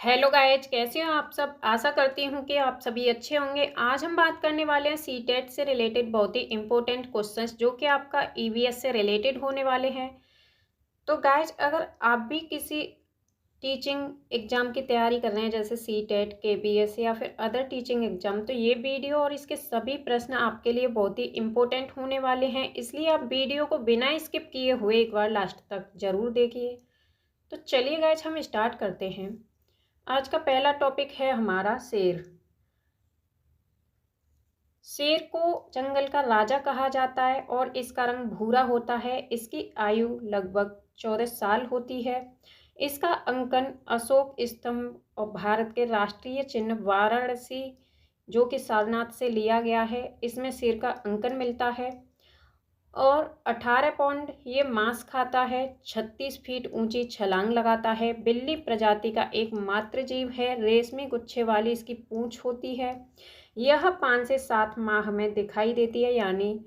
Hello guys, कैसे हो आप सब। आशा करती हूँ कि आप सभी अच्छे होंगे। आज हम बात करने वाले हैं सीटेट से रिलेटेड बहुत ही इंपॉर्टेंट क्वेश्चंस जो कि आपका ईवीएस से रिलेटेड होने वाले हैं। तो गाइज, अगर आप भी किसी टीचिंग एग्जाम की तैयारी कर रहे हैं जैसे सीटेट, केबीएस या फिर अदर टीचिंग एग्जाम, तो ये वीडियो और इसके सभी प्रश्न आपके लिए बहुत ही इंपॉर्टेंट होने वाले हैं। इसलिए आप वीडियो को बिना स्किप किए हुए एक बार लास्ट तक जरूर देखिए। तो चलिए गाइज, हम स्टार्ट करते हैं। आज का पहला टॉपिक है हमारा शेर। शेर को जंगल का राजा कहा जाता है और इसका रंग भूरा होता है। इसकी आयु लगभग 14 साल होती है। इसका अंकन अशोक स्तंभ और भारत के राष्ट्रीय चिन्ह वाराणसी जो कि सारनाथ से लिया गया है, इसमें शेर का अंकन मिलता है। और 18 पाउंड ये मांस खाता है। 36 फीट ऊंची छलांग लगाता है। बिल्ली प्रजाति का एकमात्र जीव है। रेशमी गुच्छे वाली इसकी पूंछ होती है। यह 5 से 7 माह में दिखाई देती है, यानी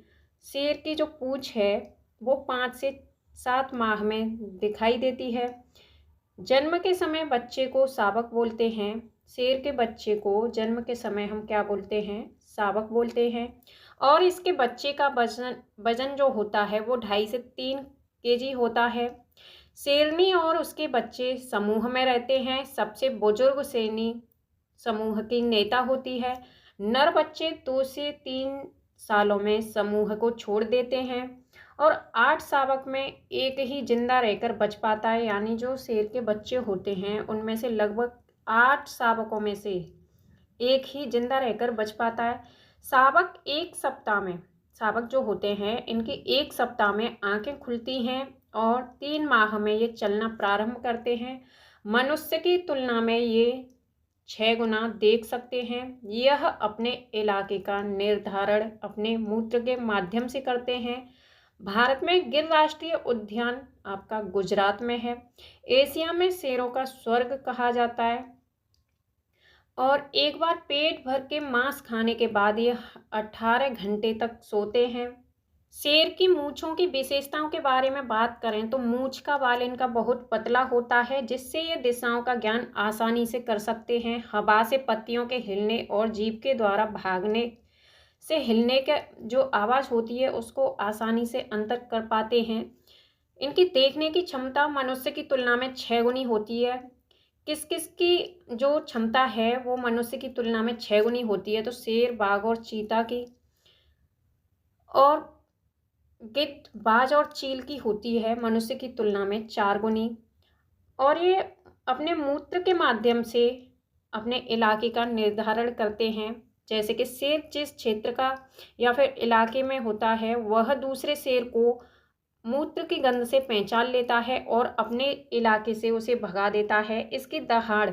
शेर की जो पूंछ है वो 5 से 7 माह में दिखाई देती है। जन्म के समय बच्चे को शावक बोलते हैं। शेर के बच्चे को जन्म के समय हम क्या बोलते हैं? शावक बोलते हैं। और इसके बच्चे का वजन जो होता है वो 2.5 से 3 केजी होता है। शेरनी और उसके बच्चे समूह में रहते हैं। सबसे बुजुर्ग शेरनी समूह की नेता होती है। नर बच्चे 2 से 3 सालों में समूह को छोड़ देते हैं और 8 शावक में एक ही जिंदा रहकर बच पाता है, यानी जो शेर के बच्चे होते हैं उनमें से लगभग 8 शावकों में से एक ही जिंदा रहकर बच पाता है। शावक एक सप्ताह में शावक जो होते हैं इनकी एक सप्ताह में आंखें खुलती हैं और 3 माह में ये चलना प्रारंभ करते हैं। मनुष्य की तुलना में ये 6 गुना देख सकते हैं। यह अपने इलाके का निर्धारण अपने मूत्र के माध्यम से करते हैं। भारत में गिर राष्ट्रीय उद्यान आपका गुजरात में है। एशिया में शेरों का स्वर्ग कहा जाता है। और एक बार पेट भर के मांस खाने के बाद ये 18 घंटे तक सोते हैं। शेर की मूंछों की विशेषताओं के बारे में बात करें तो मूंछ का बाल इनका बहुत पतला होता है, जिससे ये दिशाओं का ज्ञान आसानी से कर सकते हैं। हवा से पत्तियों के हिलने और जीभ के द्वारा भागने से हिलने के जो आवाज़ होती है उसको आसानी से अंतर कर पाते हैं। इनकी देखने की क्षमता मनुष्य की तुलना में 6 गुनी होती है। किस किस की जो क्षमता है वो मनुष्य की तुलना में 6 गुनी होती है? तो शेर, बाघ और चीता की। और गिद्ध, बाज और चील की होती है मनुष्य की तुलना में 4 गुनी। और ये अपने मूत्र के माध्यम से अपने इलाके का निर्धारण करते हैं। जैसे कि शेर जिस क्षेत्र का या फिर इलाके में होता है वह दूसरे शेर को मूत्र की गंध से पहचान लेता है और अपने इलाके से उसे भगा देता है। इसकी दहाड़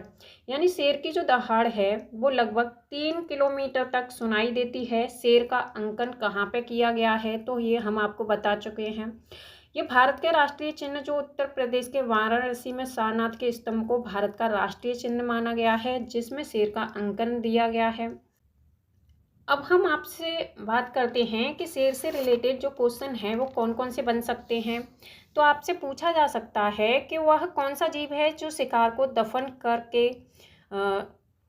यानी शेर की जो दहाड़ है वो लगभग 3 किलोमीटर तक सुनाई देती है। शेर का अंकन कहाँ पे किया गया है तो ये हम आपको बता चुके हैं। ये भारत के राष्ट्रीय चिन्ह जो उत्तर प्रदेश के वाराणसी में सारनाथ के स्तंभ को भारत का राष्ट्रीय चिन्ह माना गया है, जिसमें शेर का अंकन दिया गया है। अब हम आपसे बात करते हैं कि शेर से रिलेटेड जो क्वेश्चन है वो कौन कौन से बन सकते हैं। तो आपसे पूछा जा सकता है कि वह कौन सा जीव है जो शिकार को दफन करके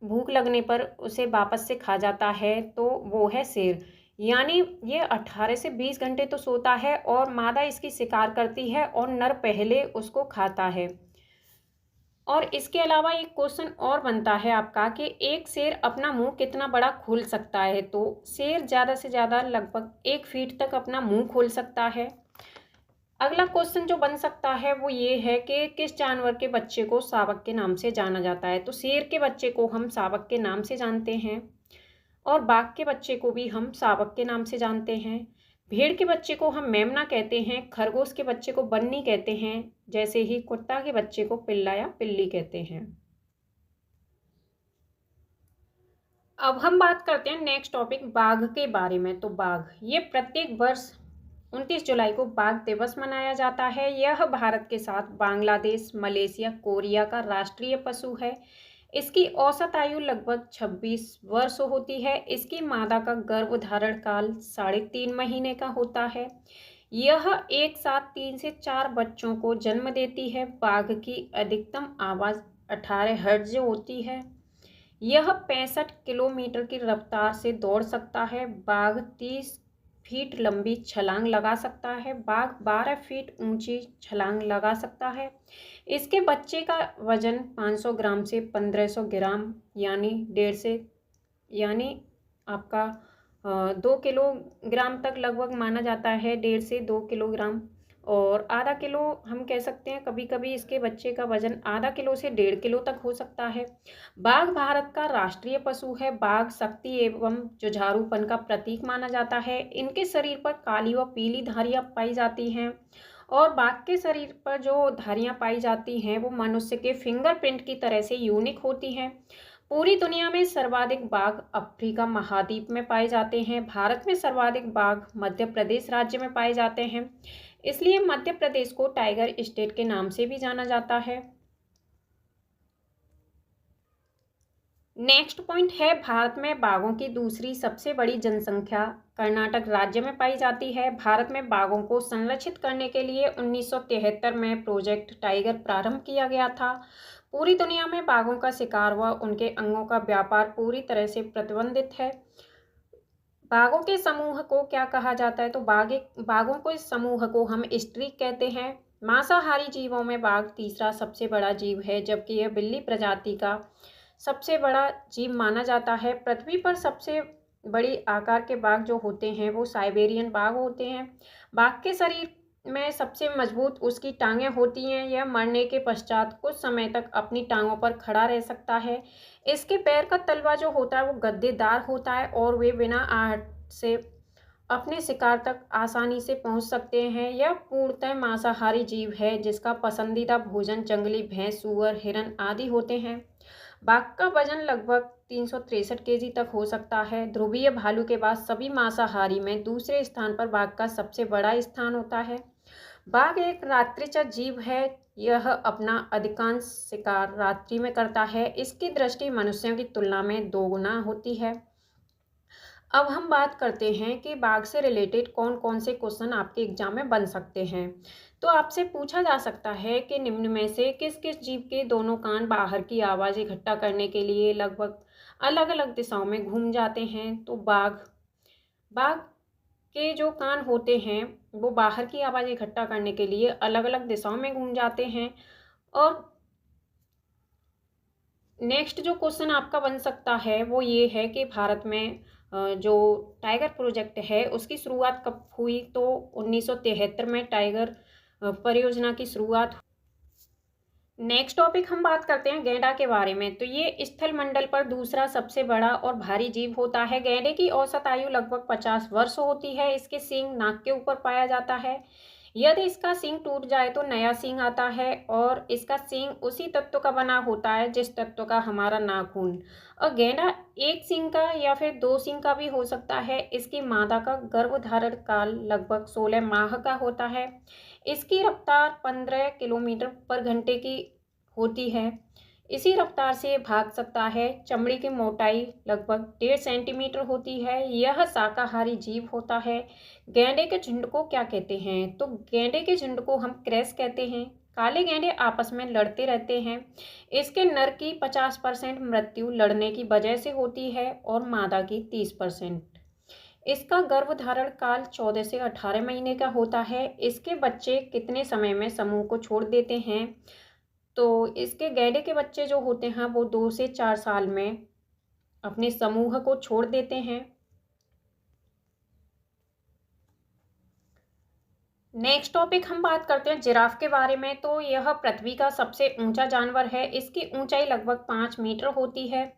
भूख लगने पर उसे वापस से खा जाता है? तो वो है शेर। यानी ये 18 से 20 घंटे तो सोता है और मादा इसकी शिकार करती है और नर पहले उसको खाता है। और इसके अलावा एक क्वेश्चन और बनता है आपका कि एक शेर अपना मुंह कितना बड़ा खोल सकता है? तो शेर ज़्यादा से ज़्यादा लगभग 1 फीट तक अपना मुंह खोल सकता है। अगला क्वेश्चन जो बन सकता है वो ये है कि किस जानवर के बच्चे को शावक के नाम से जाना जाता है? तो शेर के बच्चे को हम शावक के नाम से जानते हैं और बाघ के बच्चे को भी हम शावक के नाम से जानते हैं। भेड़ के बच्चे को हम मेमना कहते हैं। खरगोश के बच्चे को बन्नी कहते हैं, जैसे ही कुत्ता के बच्चे को पिल्ला या पिल्ली कहते हैं। अब हम बात करते हैं नेक्स्ट टॉपिक बाघ के बारे में। तो बाघ ये प्रत्येक वर्ष 29 जुलाई को बाघ दिवस मनाया जाता है। यह भारत के साथ बांग्लादेश, मलेशिया, कोरिया का राष्ट्रीय पशु है। इसकी औसत आयु लगभग 26 वर्ष होती है। इसकी मादा का गर्भधारण काल 3.5 महीने का होता है। यह एक साथ 3 से 4 बच्चों को जन्म देती है। बाघ की अधिकतम आवाज़ 18 हर्ट्ज जो होती है। यह 65 किलोमीटर की रफ्तार से दौड़ सकता है। बाघ 30 फीट लंबी छलांग लगा सकता है। बाघ 12 फीट ऊंची छलांग लगा सकता है। इसके बच्चे का वजन 500 ग्राम से 1500 ग्राम यानी आपका 2 किलोग्राम तक लगभग माना जाता है। 1.5 से 2 किलोग्राम और आधा किलो हम कह सकते हैं। कभी कभी इसके बच्चे का वजन आधा किलो से 1.5 किलो तक हो सकता है। बाघ भारत का राष्ट्रीय पशु है। बाघ शक्ति एवं जुझारूपन का प्रतीक माना जाता है। इनके शरीर पर काली व पीली धारियां पाई जाती हैं और बाघ के शरीर पर जो धारियां पाई जाती हैं वो मनुष्य के फिंगरप्रिंट की तरह से यूनिक होती हैं। पूरी दुनिया में सर्वाधिक बाघ अफ्रीका महाद्वीप में पाए जाते हैं। भारत में सर्वाधिक बाघ मध्य प्रदेश राज्य में पाए जाते हैं। इसलिए मध्य प्रदेश को टाइगर स्टेट के नाम से भी जाना जाता है। नेक्स्ट पॉइंट है, भारत में बाघों की दूसरी सबसे बड़ी जनसंख्या कर्नाटक राज्य में पाई जाती है। भारत में बाघों को संरक्षित करने के लिए 1973 में प्रोजेक्ट टाइगर प्रारंभ किया गया था। पूरी दुनिया में बाघों का शिकार व उनके अंगों का व्यापार पूरी तरह से प्रतिबंधित है। बाघों के समूह को क्या कहा जाता है? तो बाघों को इस समूह को हम स्ट्रीक कहते हैं। मांसाहारी जीवों में बाघ तीसरा सबसे बड़ा जीव है, जबकि यह बिल्ली प्रजाति का सबसे बड़ा जीव माना जाता है। पृथ्वी पर सबसे बड़ी आकार के बाघ जो होते हैं वो साइबेरियन बाघ होते हैं। बाघ के शरीर में सबसे मजबूत उसकी टांगें होती हैं। यह मरने के पश्चात कुछ समय तक अपनी टांगों पर खड़ा रह सकता है। इसके पैर का तलवा जो होता है वो गद्देदार होता है और वे बिना आहट से अपने शिकार तक आसानी से पहुंच सकते हैं। यह पूर्णतः मांसाहारी जीव है जिसका पसंदीदा भोजन जंगली भैंस, सूअर, हिरन आदि होते हैं। बाघ का वजन लगभग 363 केजी तक हो सकता है। ध्रुवीय भालू के बाद सभी मांसाहारी में दूसरे स्थान पर बाघ का सबसे बड़ा स्थान होता है। बाघ एक रात्रिचर जीव है। यह अपना अधिकांश शिकार रात्रि में करता है। इसकी दृष्टि मनुष्यों की तुलना में 2 गुना होती है। अब हम बात करते हैं कि बाघ से रिलेटेड कौन कौन से क्वेश्चन आपके एग्जाम में बन सकते हैं। तो आपसे पूछा जा सकता है कि निम्न में से किस किस जीव के दोनों कान बाहर की आवाज़ इकट्ठा करने के लिए लगभग अलग अलग दिशाओं में घूम जाते हैं? तो बाघ के जो कान होते हैं वो बाहर की आवाज़ इकट्ठा करने के लिए अलग अलग दिशाओं में घूम जाते हैं। और नेक्स्ट जो क्वेश्चन आपका बन सकता है वो ये है कि भारत में जो टाइगर प्रोजेक्ट है उसकी शुरुआत कब हुई? तो 1973 में टाइगर परियोजना की शुरुआत। नेक्स्ट टॉपिक हम बात करते हैं गैंडा के बारे में। तो ये स्थल मंडल पर दूसरा सबसे बड़ा और भारी जीव होता है। गैंडे की औसत आयु लगभग 50 वर्ष होती है। इसके सींग नाक के ऊपर पाया जाता है। यदि इसका सींग टूट जाए तो नया सींग आता है और इसका सींग उसी तत्व का बना होता है जिस तत्व का हमारा नाखून। और गैंडा एक सींग का या फिर 2 सींग का भी हो सकता है। इसकी मादा का गर्भधारण काल लगभग 16 माह का होता है। इसकी रफ्तार 15 किलोमीटर पर घंटे की होती है। इसी रफ्तार से भाग सकता है। चमड़ी की मोटाई लगभग 1.5 सेंटीमीटर होती है। यह शाकाहारी जीव होता है। गैंडे के झुंड को क्या कहते हैं? तो गैंडे के झुंड को हम क्रैश कहते हैं। काले गैंडे आपस में लड़ते रहते हैं। इसके नर की 50% मृत्यु लड़ने की वजह से होती है और मादा की 30%। इसका गर्भधारण काल 14 से 18 महीने का होता है। इसके बच्चे कितने समय में समूह को छोड़ देते हैं? तो इसके गैंडे के बच्चे जो होते हैं वो 2 से 4 साल में अपने समूह को छोड़ देते हैं। नेक्स्ट टॉपिक हम बात करते हैं जिराफ के बारे में। तो यह पृथ्वी का सबसे ऊंचा जानवर है। इसकी ऊंचाई लगभग 5 मीटर होती है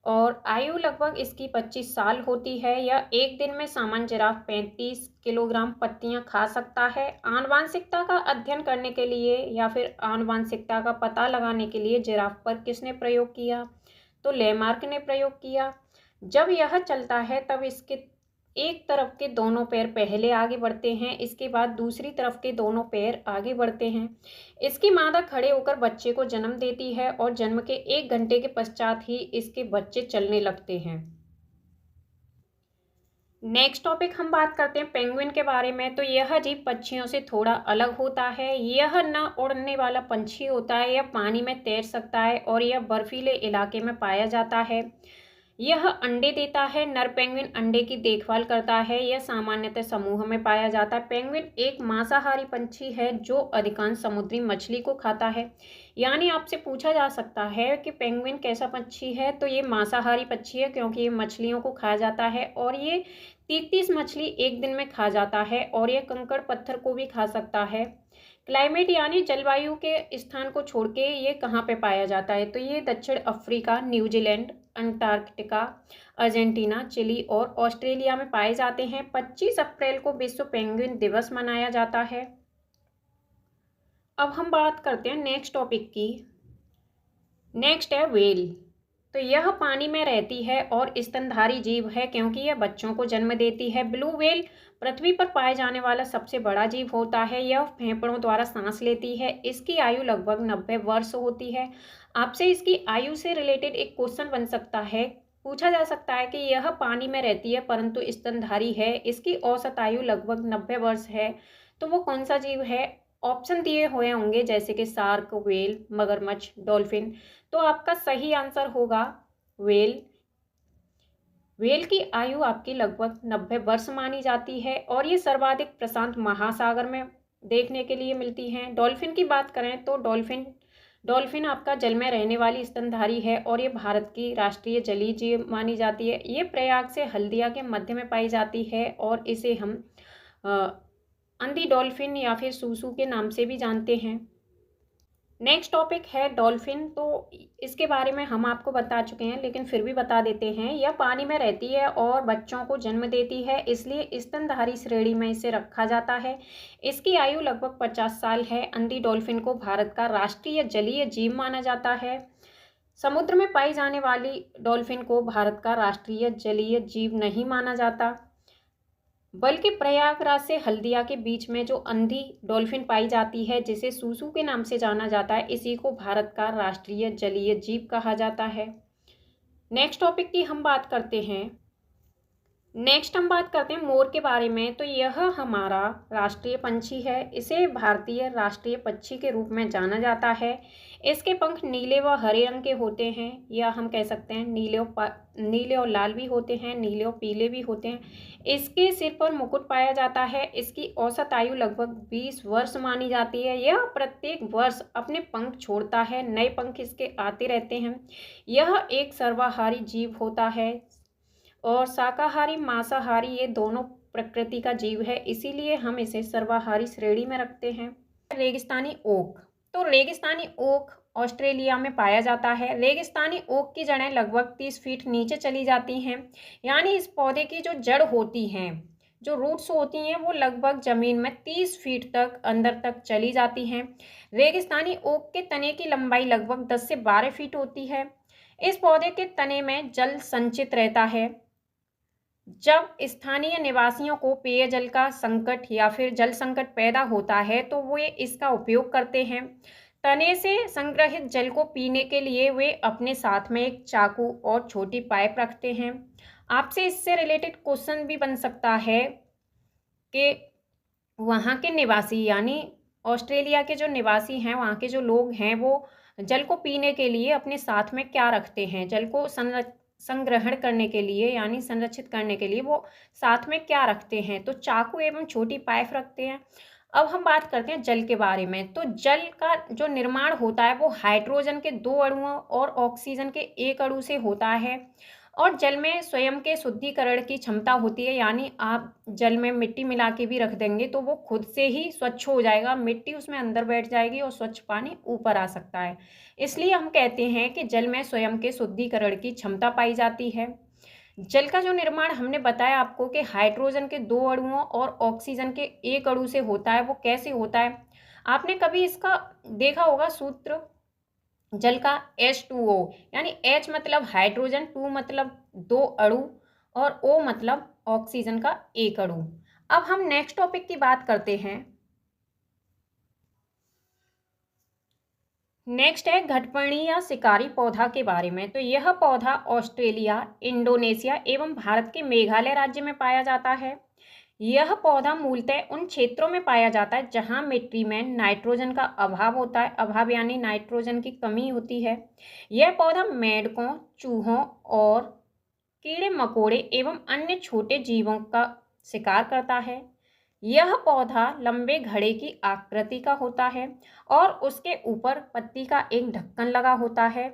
और आयु लगभग इसकी 25 साल होती है। यह एक दिन में सामान्य जिराफ 35 किलोग्राम पत्तियां खा सकता है। आनुवांशिकता का अध्ययन करने के लिए या फिर आनुवांशिकता का पता लगाने के लिए जिराफ पर किसने प्रयोग किया? तो लेमार्क ने प्रयोग किया। जब यह चलता है तब इसके एक तरफ के दोनों पैर पहले आगे बढ़ते हैं, इसके बाद दूसरी तरफ के दोनों पैर आगे बढ़ते हैं। इसकी मादा खड़े होकर बच्चे को जन्म देती है और जन्म के 1 घंटे के पश्चात ही इसके बच्चे चलने लगते हैं। नेक्स्ट टॉपिक हम बात करते हैं पेंगुइन के बारे में। तो यह जीव पक्षियों से थोड़ा अलग होता है। यह न उड़ने वाला पंछी होता है, यह पानी में तैर सकता है और यह बर्फीले इलाके में पाया जाता है। यह अंडे देता है। नर पेंगुइन अंडे की देखभाल करता है। यह सामान्यतः समूह में पाया जाता है। पेंगुइन एक मांसाहारी पंछी है जो अधिकांश समुद्री मछली को खाता है। यानी आपसे पूछा जा सकता है कि पेंगुइन कैसा पक्षी है, तो ये मांसाहारी पक्षी है क्योंकि ये मछलियों को खाया जाता है और ये 30 मछली एक दिन में खा जाता है और यह कंकड़ पत्थर को भी खा सकता है। क्लाइमेट यानी जलवायु के स्थान को छोड़ के ये कहाँ पे पाया जाता है, तो ये दक्षिण Africa, New Zealand, Antarctica, Argentina, Chile और ऑस्ट्रेलिया में पाए जाते हैं। 25 अप्रैल को विश्व पेंगुइन दिवस मनाया जाता है। अब हम बात करते हैं नेक्स्ट टॉपिक की। नेक्स्ट है व्हेल। तो यह पानी में रहती है और स्तनधारी जीव है क्योंकि यह बच्चों को जन्म देती है। ब्लू व्हेल पृथ्वी पर पाए जाने वाला सबसे बड़ा जीव होता है। यह फेफड़ों द्वारा सांस लेती है। इसकी आयु लगभग 90 वर्ष होती है। आपसे इसकी आयु से रिलेटेड एक क्वेश्चन बन सकता है, पूछा जा सकता है कि यह पानी में रहती है परंतु स्तनधारी है, इसकी औसत आयु लगभग 90 वर्ष है, तो वो कौन सा जीव है? ऑप्शन दिए हुए होंगे जैसे कि शार्क, व्हेल, मगरमच्छ, डॉल्फिन। तो आपका सही आंसर होगा व्हेल। व्हेल की आयु आपकी लगभग 90 वर्ष मानी जाती है और ये सर्वाधिक प्रशांत महासागर में देखने के लिए मिलती हैं। डॉल्फिन की बात करें तो डॉल्फिन आपका जल में रहने वाली स्तनधारी है और ये भारत की राष्ट्रीय जलीय जीव मानी जाती है। ये प्रयाग से हल्दिया के मध्य में पाई जाती है और इसे हम अंधी डॉल्फिन या फिर सूसू के नाम से भी जानते हैं। नेक्स्ट टॉपिक है डॉल्फिन। तो इसके बारे में हम आपको बता चुके हैं लेकिन फिर भी बता देते हैं। यह पानी में रहती है और बच्चों को जन्म देती है, इसलिए स्तनधारी श्रेणी में इसे रखा जाता है। इसकी आयु लगभग 50 साल है। अंधी डॉल्फिन को भारत का राष्ट्रीय जलीय जीव माना जाता है। समुद्र में पाई जाने वाली डॉल्फिन को भारत का राष्ट्रीय जलीय जीव नहीं माना जाता, बल्कि प्रयागराज से हल्दिया के बीच में जो अंधी डॉल्फिन पाई जाती है जिसे सूसू के नाम से जाना जाता है, इसी को भारत का राष्ट्रीय जलीय जीव कहा जाता है। नेक्स्ट टॉपिक की हम बात करते हैं। नेक्स्ट हम बात करते हैं मोर के बारे में। तो यह हमारा राष्ट्रीय पंछी है। इसे भारतीय राष्ट्रीय पक्षी के रूप में जाना जाता है। इसके पंख नीले व हरे रंग के होते हैं, या हम कह सकते हैं नीले और लाल भी होते हैं, नीले और पीले भी होते हैं। इसके सिर पर मुकुट पाया जाता है। इसकी औसत आयु लगभग 20 वर्ष मानी जाती है। यह प्रत्येक वर्ष अपने पंख छोड़ता है, नए पंख इसके आते रहते हैं। यह एक सर्वाहारी जीव होता है और शाकाहारी मांसाहारी ये दोनों प्रकृति का जीव है, इसीलिए हम इसे सर्वाहारी श्रेणी में रखते हैं। रेगिस्तानी ओक। तो रेगिस्तानी ओक ऑस्ट्रेलिया में पाया जाता है। रेगिस्तानी ओक की जड़ें लगभग 30 फीट नीचे चली जाती हैं, यानी इस पौधे की जो जड़ होती हैं, जो रूट्स होती हैं, वो लगभग जमीन में 30 फीट तक अंदर तक चली जाती हैं। रेगिस्तानी ओक के तने की लंबाई लगभग 10 से 12 फीट होती है। इस पौधे के तने में जल संचित रहता है। जब स्थानीय निवासियों को पेयजल का संकट या फिर जल संकट पैदा होता है तो वे इसका उपयोग करते हैं। तने से संग्रहित जल को पीने के लिए वे अपने साथ में एक चाकू और छोटी पाइप रखते हैं। आपसे इससे रिलेटेड क्वेश्चन भी बन सकता है कि वहाँ के निवासी यानी ऑस्ट्रेलिया के जो निवासी हैं, वहाँ के जो लोग हैं, वो जल को पीने के लिए अपने साथ में क्या रखते हैं, जल को संग्रहण करने के लिए यानी संरक्षित करने के लिए वो साथ में क्या रखते हैं, तो चाकू एवं छोटी पाइप रखते हैं। अब हम बात करते हैं जल के बारे में। तो जल का जो निर्माण होता है वो हाइड्रोजन के 2 अणुओं और ऑक्सीजन के 1 अणु से होता है और जल में स्वयं के शुद्धिकरण की क्षमता होती है, यानी आप जल में मिट्टी मिला के भी रख देंगे तो वो खुद से ही स्वच्छ हो जाएगा, मिट्टी उसमें अंदर बैठ जाएगी और स्वच्छ पानी ऊपर आ सकता है। इसलिए हम कहते हैं कि जल में स्वयं के शुद्धिकरण की क्षमता पाई जाती है। जल का जो निर्माण हमने बताया आपको कि हाइड्रोजन के 2 अणुओं और ऑक्सीजन के 1 अणु से होता है, वो कैसे होता है? आपने कभी इसका देखा होगा सूत्र जल का H2O, यानी H मतलब हाइड्रोजन, 2 मतलब 2 अणु और O मतलब ऑक्सीजन का 1 अणु। अब हम नेक्स्ट टॉपिक की बात करते हैं। नेक्स्ट है घटपर्णी या शिकारी पौधा के बारे में। तो यह पौधा ऑस्ट्रेलिया, इंडोनेशिया एवं भारत के मेघालय राज्य में पाया जाता है। यह पौधा मूलतः उन क्षेत्रों में पाया जाता है जहां मिट्टी में नाइट्रोजन का अभाव होता है, अभाव यानी नाइट्रोजन की कमी होती है। यह पौधा मेंढकों, चूहों और कीड़े मकोड़े एवं अन्य छोटे जीवों का शिकार करता है। यह पौधा लंबे घड़े की आकृति का होता है और उसके ऊपर पत्ती का एक ढक्कन लगा होता है।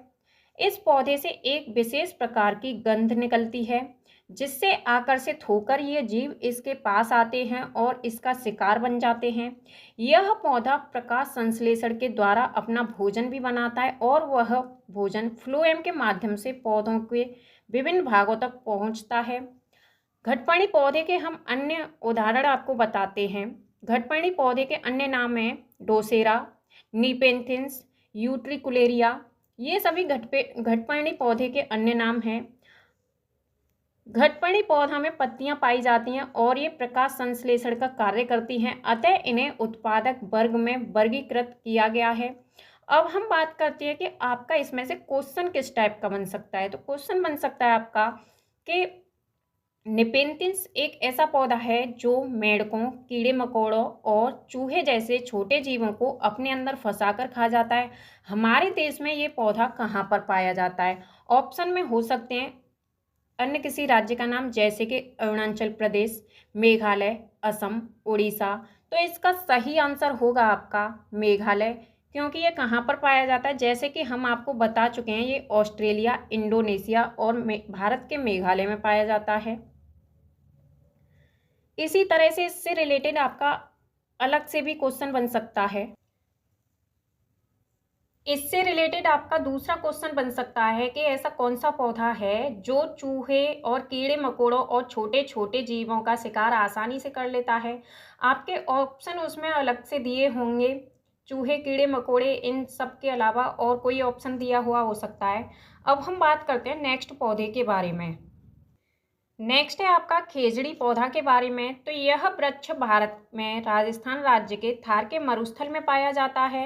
इस पौधे से एक विशेष प्रकार की गंध निकलती है जिससे आकर्षित होकर ये जीव इसके पास आते हैं और इसका शिकार बन जाते हैं। यह पौधा प्रकाश संश्लेषण के द्वारा अपना भोजन भी बनाता है और वह भोजन फ्लोएम के माध्यम से पौधों के विभिन्न भागों तक पहुंचता है। घटपर्णी पौधे के हम अन्य उदाहरण आपको बताते हैं। घटपर्णी पौधे के अन्य नाम हैं डोसेरा, नीपेंथिस, यूट्रिकुलेरिया। ये सभी घटपर्णी पौधे के अन्य नाम हैं। घटपर्णी पौधा में पत्तियां पाई जाती हैं और ये प्रकाश संश्लेषण का कार्य करती हैं, अतः इन्हें उत्पादक वर्ग में वर्गीकृत किया गया है। अब हम बात करते हैं कि आपका इसमें से क्वेश्चन किस टाइप का बन सकता है। तो क्वेश्चन बन सकता है आपका कि निपेंथिस एक ऐसा पौधा है जो मेंढकों, कीड़े मकोड़ों और चूहे जैसे छोटे जीवों को अपने अंदर फंसाकर खा जाता है। हमारे देश में ये पौधा कहाँ पर पाया जाता है? ऑप्शन में हो सकते हैं अन्य किसी राज्य का नाम, जैसे कि अरुणाचल प्रदेश, मेघालय, असम, उड़ीसा। तो इसका सही आंसर होगा आपका मेघालय, क्योंकि ये कहाँ पर पाया जाता है? जैसे कि हम आपको बता चुके हैं, ये ऑस्ट्रेलिया, इंडोनेशिया और भारत के मेघालय में पाया जाता है। इसी तरह से इससे रिलेटेड आपका अलग से भी क्वेश्चन बन सकता है। इससे रिलेटेड आपका दूसरा क्वेश्चन बन सकता है कि ऐसा कौन सा पौधा है जो चूहे और कीड़े मकोड़ों और छोटे छोटे जीवों का शिकार आसानी से कर लेता है। आपके ऑप्शन उसमें अलग से दिए होंगे, चूहे, कीड़े मकोड़े, इन सब के अलावा और कोई ऑप्शन दिया हुआ हो सकता है। अब हम बात करते हैं नेक्स्ट पौधे के बारे में। नेक्स्ट है आपका खेजड़ी पौधा के बारे में। तो यह वृक्ष भारत में राजस्थान राज्य के थार के मरुस्थल में पाया जाता है।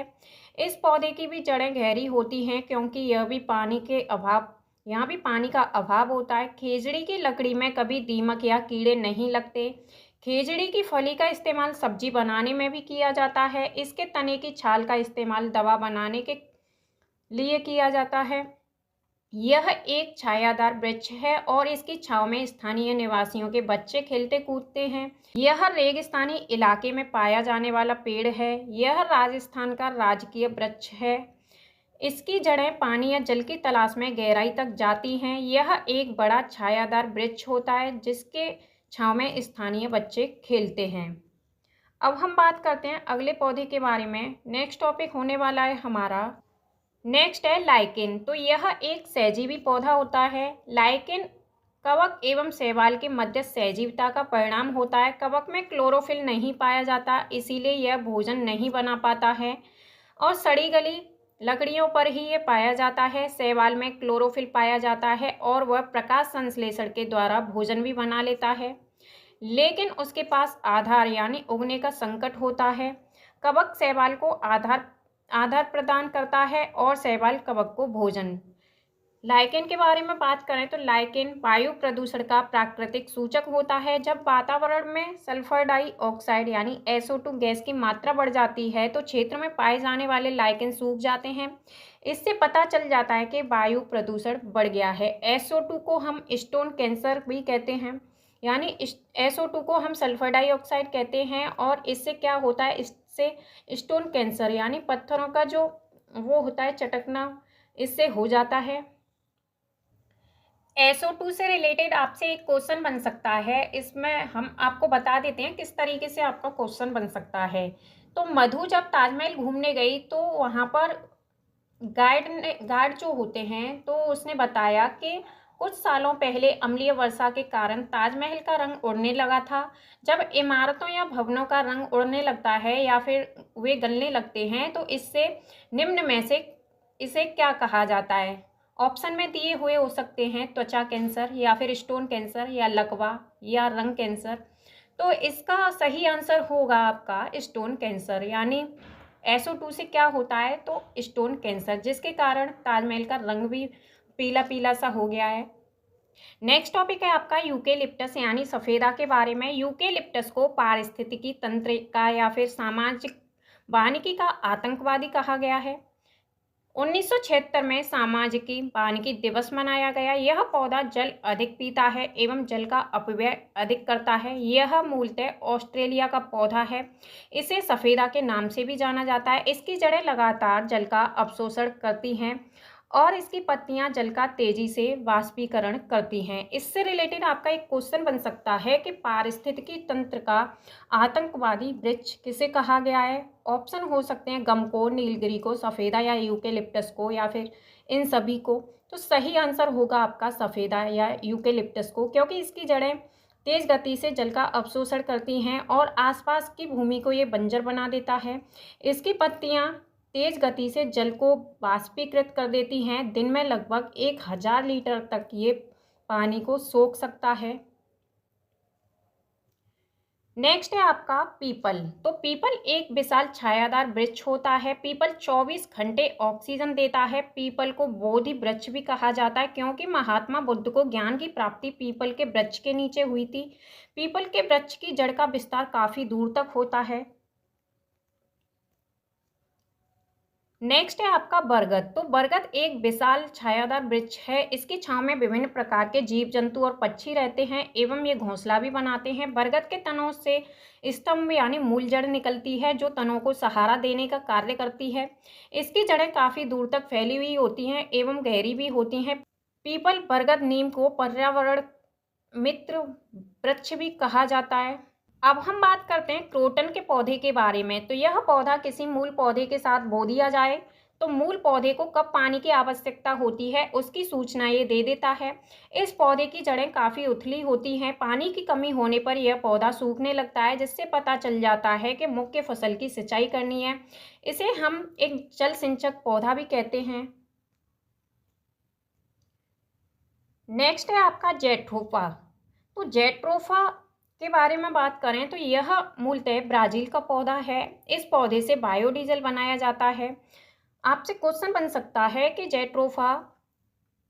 इस पौधे की भी जड़ें गहरी होती हैं क्योंकि यहाँ भी पानी का अभाव होता है। खेजड़ी की लकड़ी में कभी दीमक या कीड़े नहीं लगते। खेजड़ी की फली का इस्तेमाल सब्जी बनाने में भी किया जाता है। इसके तने की छाल का इस्तेमाल दवा बनाने के लिए किया जाता है। यह एक छायादार वृक्ष है और इसकी छांव में स्थानीय निवासियों के बच्चे खेलते कूदते हैं। यह रेगिस्तानी इलाके में पाया जाने वाला पेड़ है। यह राजस्थान का राजकीय वृक्ष है। इसकी जड़ें पानी या जल की तलाश में गहराई तक जाती हैं। यह एक बड़ा छायादार वृक्ष होता है जिसके छांव में स्थानीय बच्चे खेलते हैं। अब हम बात करते हैं अगले पौधे के बारे में। नेक्स्ट टॉपिक होने वाला है हमारा, नेक्स्ट है लाइकेन। तो यह एक सहजीवी पौधा होता है। लाइकेन कवक एवं शैवाल के मध्य सहजीविता का परिणाम होता है। कवक में क्लोरोफिल नहीं पाया जाता, इसीलिए यह भोजन नहीं बना पाता है और सड़ी गली लकड़ियों पर ही ये पाया जाता है। शैवाल में क्लोरोफिल पाया जाता है और वह प्रकाश संश्लेषण के द्वारा भोजन भी बना लेता है, लेकिन उसके पास आधार यानी उगने का संकट होता है। कवक शैवाल को आधार प्रदान करता है और शैवाल कवक को भोजन। लाइकेन के बारे में बात करें तो लाइकेन वायु प्रदूषण का प्राकृतिक सूचक होता है। जब वातावरण में सल्फर डाइऑक्साइड यानी SO2 गैस की मात्रा बढ़ जाती है तो क्षेत्र में पाए जाने वाले लाइकेन सूख जाते हैं। इससे पता चल जाता है कि वायु प्रदूषण बढ़ गया है। SO2 को हम स्टोन कैंसर भी कहते हैं, यानी SO2 को हम सल्फर डाइऑक्साइड कहते हैं और इससे क्या होता है, इससे स्टोन कैंसर यानी पत्थरों का जो वो होता है चटकना, इससे हो जाता है। SO2 से रिलेटेड आपसे एक क्वेश्चन बन सकता है। इसमें हम आपको बता देते हैं किस तरीके से आपका क्वेश्चन बन सकता है। तो मधु जब ताजमहल घूमने गई तो वहाँ पर गाइड जो होते हैं तो उसने बताया कि कुछ सालों पहले अम्लीय वर्षा के कारण ताजमहल का रंग उड़ने लगा था। जब इमारतों या भवनों का रंग उड़ने लगता है या फिर वे गलने लगते हैं तो इससे निम्न में से इसे क्या कहा जाता है? ऑप्शन में दिए हुए हो सकते हैं त्वचा कैंसर या फिर स्टोन कैंसर या लकवा या रंग कैंसर। तो इसका सही आंसर होगा आपका स्टोन कैंसर, यानी SO2 से क्या होता है, तो स्टोन कैंसर, जिसके कारण ताजमहल का रंग भी पीला पीला सा हो गया है। नेक्स्ट टॉपिक है आपका यूकेलिप्टस यानी सफेदा के बारे में। यूकेलिप्टस को पारिस्थितिकी तंत्र का या फिर सामाजिक वानिकी का आतंकवादी कहा गया है। 1976 में सामाजिकी वानिकी दिवस मनाया गया। यह पौधा जल अधिक पीता है एवं जल का अपव्यय अधिक करता है। यह मूलतः ऑस्ट्रेलिया का पौधा है। इसे सफेदा के नाम से भी जाना जाता है। इसकी जड़ें लगातार जल का अवशोषण करती हैं और इसकी पत्तियां जल का तेजी से वाष्पीकरण करती हैं। इससे रिलेटेड आपका एक क्वेश्चन बन सकता है कि पारिस्थितिकी तंत्र का आतंकवादी वृक्ष किसे कहा गया है। ऑप्शन हो सकते हैं गम को, नीलगिरी को, सफेदा या यूकेलिप्टस को, या फिर इन सभी को। तो सही आंसर होगा आपका सफेदा या यूकेलिप्टस को, क्योंकि इसकी जड़ें तेज गति से जल का अवशोषण करती हैं और आसपास की भूमि को ये बंजर बना देता है। इसकी पत्तियां तेज गति से जल को वाष्पीकृत कर देती हैं। दिन में लगभग 1000 लीटर तक ये पानी को सोख सकता है। नेक्स्ट है आपका पीपल। तो पीपल एक विशाल छायादार वृक्ष होता है। पीपल 24 घंटे ऑक्सीजन देता है। पीपल को बोधि वृक्ष भी कहा जाता है, क्योंकि महात्मा बुद्ध को ज्ञान की प्राप्ति पीपल के वृक्ष के नीचे हुई थी। पीपल के वृक्ष की जड़ का विस्तार काफी दूर तक होता है। नेक्स्ट है आपका बरगद। तो बरगद एक विशाल छायादार वृक्ष है। इसकी छांव में विभिन्न प्रकार के जीव जंतु और पक्षी रहते हैं एवं ये घोंसला भी बनाते हैं। बरगद के तनों से स्तंभ यानी मूल जड़ निकलती है, जो तनों को सहारा देने का कार्य करती है। इसकी जड़ें काफी दूर तक फैली हुई होती हैं एवं गहरी भी होती हैं। पीपल, बरगद, नीम को पर्यावरण मित्र वृक्ष भी कहा जाता है। अब हम बात करते हैं क्रोटन के पौधे के बारे में। तो यह पौधा किसी मूल पौधे के साथ बो दिया जाए तो मूल पौधे को कब पानी की आवश्यकता होती है उसकी सूचना ये दे देता है। इस पौधे की जड़ें काफ़ी उथली होती हैं। पानी की कमी होने पर यह पौधा सूखने लगता है, जिससे पता चल जाता है कि मुख्य फसल की सिंचाई करनी है। इसे हम एक जल सिंचक पौधा भी कहते हैं। नेक्स्ट है आपका जेट्रोफा। तो जेट्रोफा के बारे में बात करें तो यह मूलतः ब्राज़ील का पौधा है। इस पौधे से बायोडीजल बनाया जाता है। आपसे क्वेश्चन बन सकता है कि जेट्रोफा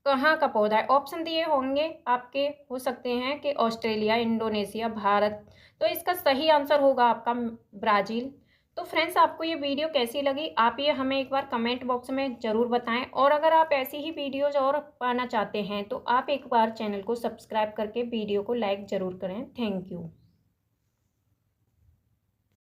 कहाँ का पौधा है। ऑप्शन दिए होंगे आपके, हो सकते हैं कि ऑस्ट्रेलिया, इंडोनेशिया, भारत। तो इसका सही आंसर होगा आपका ब्राज़ील। तो फ्रेंड्स, आपको ये वीडियो कैसी लगी आप ये हमें एक बार कमेंट बॉक्स में ज़रूर बताएं, और अगर आप ऐसी ही वीडियोज़ और पाना चाहते हैं तो आप एक बार चैनल को सब्सक्राइब करके वीडियो को लाइक ज़रूर करें। Thank you.